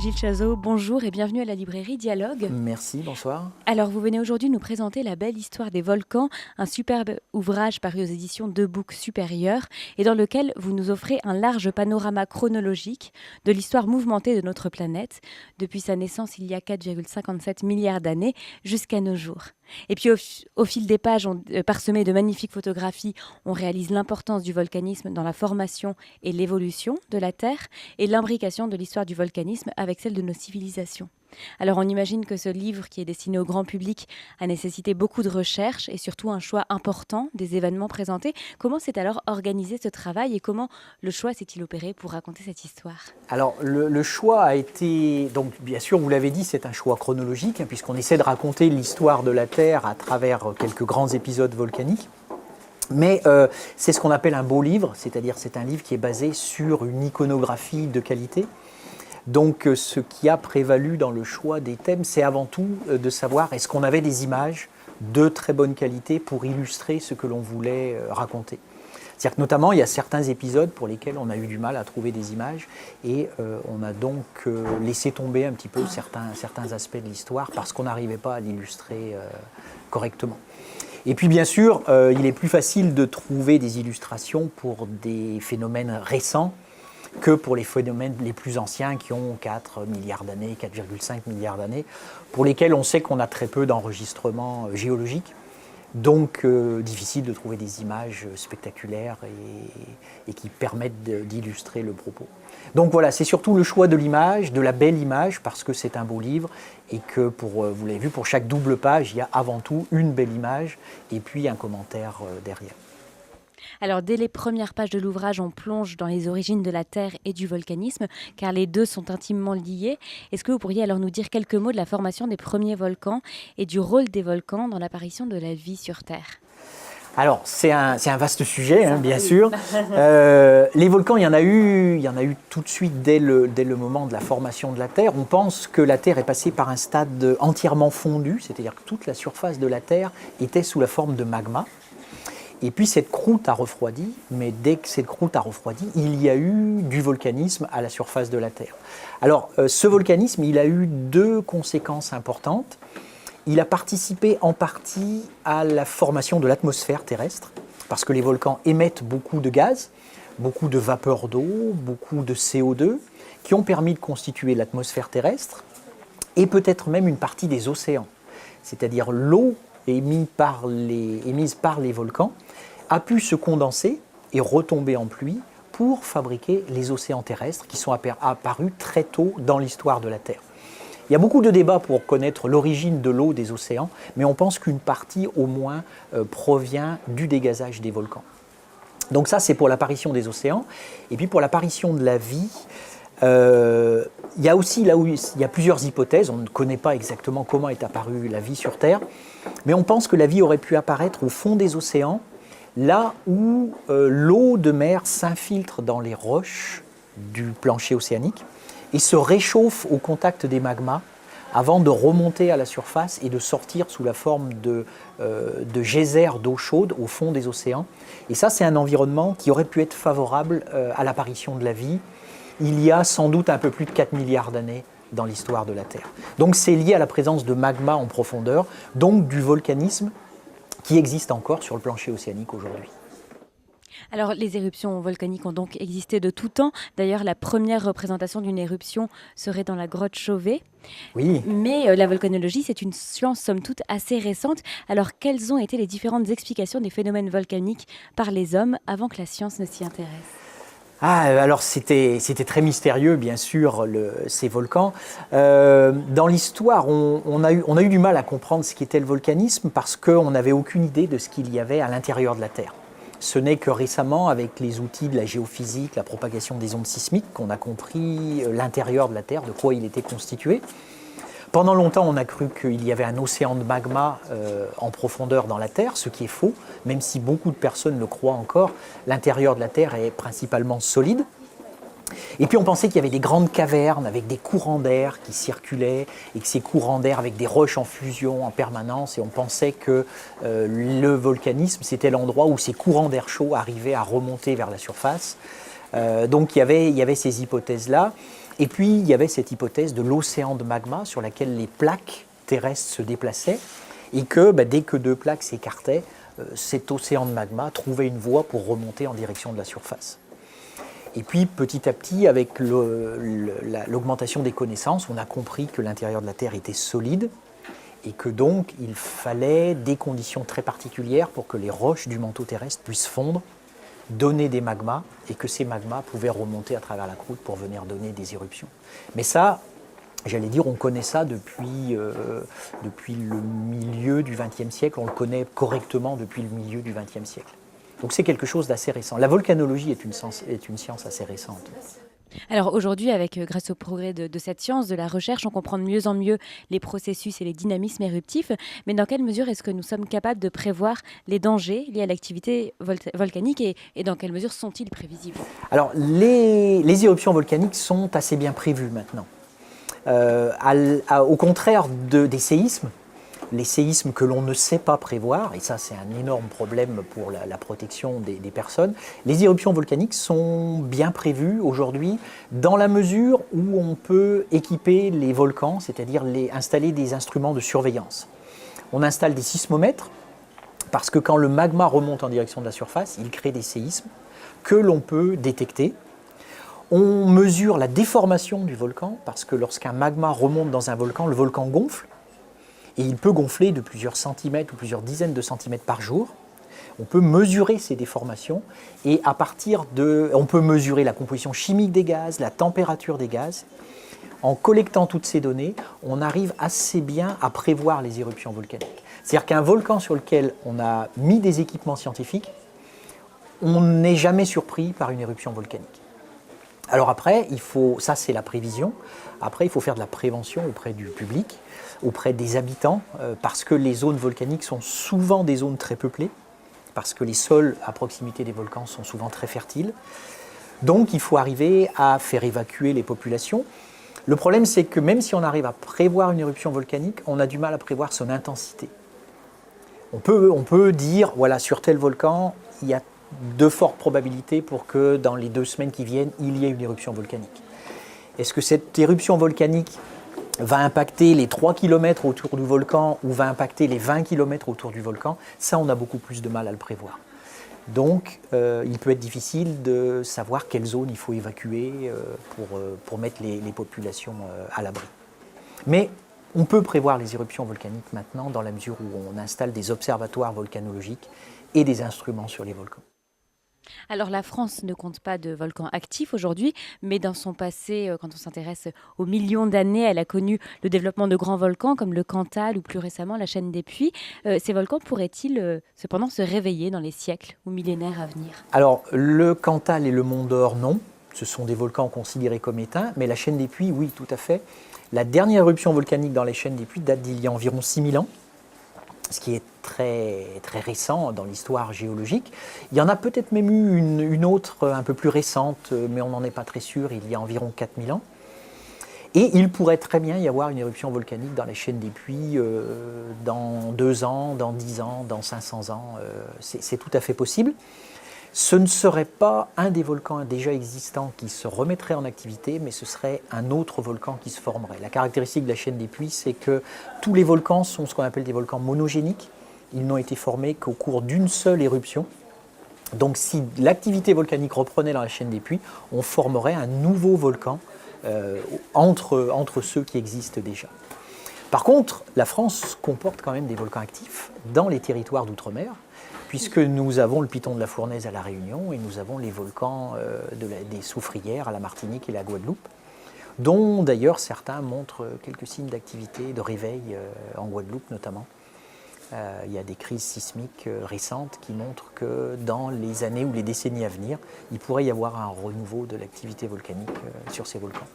Gilles Chazot, bonjour et bienvenue à la librairie Dialogue. Merci, bonsoir. Alors, vous venez aujourd'hui nous présenter La belle histoire des volcans, un superbe ouvrage paru aux éditions Debouc Supérieur et dans lequel vous nous offrez un large panorama chronologique de l'histoire mouvementée de notre planète, depuis sa naissance il y a 4,57 milliards d'années jusqu'à nos jours. Et puis au fil des pages parsemées de magnifiques photographies, on réalise l'importance du volcanisme dans la formation et l'évolution de la Terre et l'imbrication de l'histoire du volcanisme avec celle de nos civilisations. Alors on imagine que ce livre qui est destiné au grand public a nécessité beaucoup de recherches et surtout un choix important des événements présentés. Comment s'est alors organisé ce travail et comment le choix s'est-il opéré pour raconter cette histoire ? Alors le choix a été, donc bien sûr vous l'avez dit, c'est un choix chronologique puisqu'on essaie de raconter l'histoire de la Terre à travers quelques grands épisodes volcaniques. Mais c'est ce qu'on appelle un beau livre, c'est-à-dire c'est un livre qui est basé sur une iconographie de qualité. Donc ce qui a prévalu dans le choix des thèmes, c'est avant tout de savoir est-ce qu'on avait des images de très bonne qualité pour illustrer ce que l'on voulait raconter. C'est-à-dire que notamment, il y a certains épisodes pour lesquels on a eu du mal à trouver des images et on a donc laissé tomber un petit peu certains aspects de l'histoire parce qu'on n'arrivait pas à l'illustrer correctement. Et puis bien sûr, il est plus facile de trouver des illustrations pour des phénomènes récents que pour les phénomènes les plus anciens qui ont 4 milliards d'années, 4,5 milliards d'années, pour lesquels on sait qu'on a très peu d'enregistrements géologiques. Donc difficile de trouver des images spectaculaires et qui permettent d'illustrer le propos. Donc voilà, c'est surtout le choix de l'image, de la belle image, parce que c'est un beau livre et que, vous l'avez vu, pour chaque double page, il y a avant tout une belle image et puis un commentaire derrière. Alors, dès les premières pages de l'ouvrage, on plonge dans les origines de la Terre et du volcanisme, car les deux sont intimement liés. Est-ce que vous pourriez alors nous dire quelques mots de la formation des premiers volcans et du rôle des volcans dans l'apparition de la vie sur Terre ? Alors, c'est un vaste sujet, bien sûr. Les volcans, il y en a eu tout de suite dès le moment de la formation de la Terre. On pense que la Terre est passée par un stade entièrement fondu, c'est-à-dire que toute la surface de la Terre était sous la forme de magma. Et puis cette croûte a refroidi, mais dès que cette croûte a refroidi, il y a eu du volcanisme à la surface de la Terre. Alors ce volcanisme, il a eu deux conséquences importantes. Il a participé en partie à la formation de l'atmosphère terrestre, parce que les volcans émettent beaucoup de gaz, beaucoup de vapeur d'eau, beaucoup de CO2, qui ont permis de constituer l'atmosphère terrestre, et peut-être même une partie des océans, c'est-à-dire l'eau émise par les volcans, a pu se condenser et retomber en pluie pour fabriquer les océans terrestres qui sont apparus très tôt dans l'histoire de la Terre. Il y a beaucoup de débats pour connaître l'origine de l'eau des océans, mais on pense qu'une partie au moins provient du dégazage des volcans. Donc ça, c'est pour l'apparition des océans. Et puis pour l'apparition de la vie, il y a aussi là où il y a plusieurs hypothèses. On ne connaît pas exactement comment est apparue la vie sur Terre, mais on pense que la vie aurait pu apparaître au fond des océans, là où l'eau de mer s'infiltre dans les roches du plancher océanique et se réchauffe au contact des magmas avant de remonter à la surface et de sortir sous la forme de geysers d'eau chaude au fond des océans. Et ça, c'est un environnement qui aurait pu être favorable à l'apparition de la vie il y a sans doute un peu plus de 4 milliards d'années dans l'histoire de la Terre. Donc c'est lié à la présence de magma en profondeur, donc du volcanisme qui existe encore sur le plancher océanique aujourd'hui. Alors, les éruptions volcaniques ont donc existé de tout temps. D'ailleurs, la première représentation d'une éruption serait dans la grotte Chauvet. Oui. Mais la volcanologie, c'est une science somme toute assez récente. Alors, quelles ont été les différentes explications des phénomènes volcaniques par les hommes avant que la science ne s'y intéresse ? Alors c'était très mystérieux, bien sûr, ces volcans. Dans l'histoire, on a eu du mal à comprendre ce qu'était le volcanisme parce qu'on n'avait aucune idée de ce qu'il y avait à l'intérieur de la Terre. Ce n'est que récemment, avec les outils de la géophysique, la propagation des ondes sismiques, qu'on a compris l'intérieur de la Terre, de quoi il était constitué. Pendant longtemps, on a cru qu'il y avait un océan de magma en profondeur dans la Terre, ce qui est faux, même si beaucoup de personnes le croient encore. L'intérieur de la Terre est principalement solide. Et puis on pensait qu'il y avait des grandes cavernes avec des courants d'air qui circulaient et que ces courants d'air avec des roches en fusion en permanence, et on pensait que le volcanisme, c'était l'endroit où ces courants d'air chaud arrivaient à remonter vers la surface. Donc il y avait ces hypothèses-là. Et puis, il y avait cette hypothèse de l'océan de magma sur laquelle les plaques terrestres se déplaçaient et que dès que deux plaques s'écartaient, cet océan de magma trouvait une voie pour remonter en direction de la surface. Et puis, petit à petit, avec l'augmentation des connaissances, on a compris que l'intérieur de la Terre était solide et que donc il fallait des conditions très particulières pour que les roches du manteau terrestre puissent fondre, donner des magmas, et que ces magmas pouvaient remonter à travers la croûte pour venir donner des éruptions. Mais ça, j'allais dire, on connaît ça depuis le milieu du XXe siècle, on le connaît correctement depuis le milieu du XXe siècle. Donc c'est quelque chose d'assez récent. La volcanologie est une science assez récente. Alors aujourd'hui, grâce au progrès de cette science, de la recherche, on comprend de mieux en mieux les processus et les dynamismes éruptifs. Mais dans quelle mesure est-ce que nous sommes capables de prévoir les dangers liés à l'activité volcanique et dans quelle mesure sont-ils prévisibles? Alors les éruptions volcaniques sont assez bien prévues maintenant. Au contraire des séismes, les séismes que l'on ne sait pas prévoir, et ça c'est un énorme problème pour la protection des personnes, les éruptions volcaniques sont bien prévues aujourd'hui dans la mesure où on peut équiper les volcans, c'est-à-dire installer des instruments de surveillance. On installe des sismomètres parce que quand le magma remonte en direction de la surface, il crée des séismes que l'on peut détecter. On mesure la déformation du volcan parce que lorsqu'un magma remonte dans un volcan, le volcan gonfle. Et il peut gonfler de plusieurs centimètres ou plusieurs dizaines de centimètres par jour. On peut mesurer ces déformations et on peut mesurer la composition chimique des gaz, la température des gaz. En collectant toutes ces données, on arrive assez bien à prévoir les éruptions volcaniques. C'est-à-dire qu'un volcan sur lequel on a mis des équipements scientifiques, on n'est jamais surpris par une éruption volcanique. Alors après, ça c'est la prévision, après il faut faire de la prévention auprès du public, auprès des habitants, parce que les zones volcaniques sont souvent des zones très peuplées, parce que les sols à proximité des volcans sont souvent très fertiles. Donc il faut arriver à faire évacuer les populations. Le problème c'est que même si on arrive à prévoir une éruption volcanique, on a du mal à prévoir son intensité. On peut dire, voilà, sur tel volcan, il y a de fortes probabilités pour que dans les 2 semaines qui viennent, il y ait une éruption volcanique. Est-ce que cette éruption volcanique va impacter les 3 km autour du volcan ou va impacter les 20 km autour du volcan? Ça, on a beaucoup plus de mal à le prévoir. Donc, il peut être difficile de savoir quelle zone il faut évacuer pour mettre les populations à l'abri. Mais on peut prévoir les éruptions volcaniques maintenant dans la mesure où on installe des observatoires volcanologiques et des instruments sur les volcans. Alors la France ne compte pas de volcans actifs aujourd'hui, mais dans son passé, quand on s'intéresse aux millions d'années, elle a connu le développement de grands volcans comme le Cantal ou plus récemment la chaîne des Puys. Ces volcans pourraient-ils cependant se réveiller dans les siècles ou millénaires à venir? Alors le Cantal et le Mont d'Or, non. Ce sont des volcans considérés comme éteints, mais la chaîne des Puys, oui, tout à fait. La dernière éruption volcanique dans les chaînes des Puys date d'il y a environ 6000 ans. Ce qui est très, très récent dans l'histoire géologique. Il y en a peut-être même eu une autre un peu plus récente, mais on n'en est pas très sûr, il y a environ 4000 ans. Et il pourrait très bien y avoir une éruption volcanique dans les chaînes des Puys dans 2 ans, dans 10 ans, dans 500 ans. C'est tout à fait possible. Ce ne serait pas un des volcans déjà existants qui se remettrait en activité, mais ce serait un autre volcan qui se formerait. La caractéristique de la chaîne des Puys, c'est que tous les volcans sont ce qu'on appelle des volcans monogéniques. Ils n'ont été formés qu'au cours d'une seule éruption. Donc si l'activité volcanique reprenait dans la chaîne des Puys, on formerait un nouveau volcan entre ceux qui existent déjà. Par contre, la France comporte quand même des volcans actifs dans les territoires d'outre-mer, puisque nous avons le Piton de la Fournaise à La Réunion et nous avons les volcans des Soufrières à la Martinique et la Guadeloupe, dont d'ailleurs certains montrent quelques signes d'activité, de réveil en Guadeloupe notamment. Il y a des crises sismiques récentes qui montrent que dans les années ou les décennies à venir, il pourrait y avoir un renouveau de l'activité volcanique sur ces volcans.